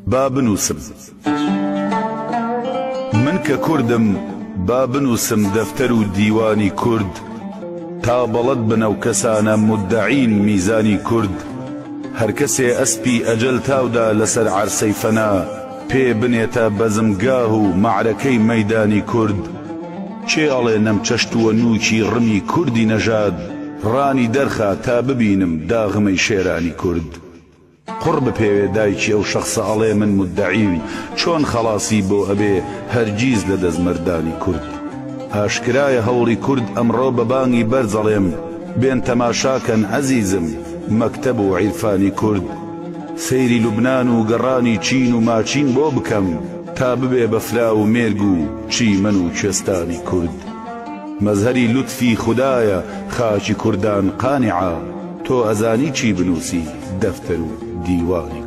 با بنووسم من کە کوردم با بنووسم دەفتەر و دیوانی کورد تا بەڵەد بنە و کەسانە مدعین میزانی کورد هەر کەسێ ئەسپی ئەجەل تاودا لەسەر عەرسەی فەنا پێ بنێتە بەزمگاه و مەعرەکەی مەیدانی کورد چێ ئەڵێ نەم چەشتووە نووکی ڕمی کوردی نەژاد ڕانی دەرخا تا ببینم داغمەی شێرانی کورد قڕ بپێوێ دایکی ئەو شەخسە ئەڵێ من مدعیم چۆن خەڵاسی بۆ ئەبێ هەرگیز لە دەزمەردانی کورد ئاشکرایە هەوڵی کورد ئەمڕۆ بە بانگی بەرزەڵێم بێن تەماشاکەن عەزیزم مەکتەب و عیرفانی کورد سەیری لوبنان و گەڕانی چین و ماچین بۆ بکەم تا ببێ بەفرا و مێرگ و چیمەن و کوێستانی کورد مەزهەری لوتفی خودایە خاکی کوردان قانیعە تۆ ئەزانی چی بنووسی دەفتەر و دیوانی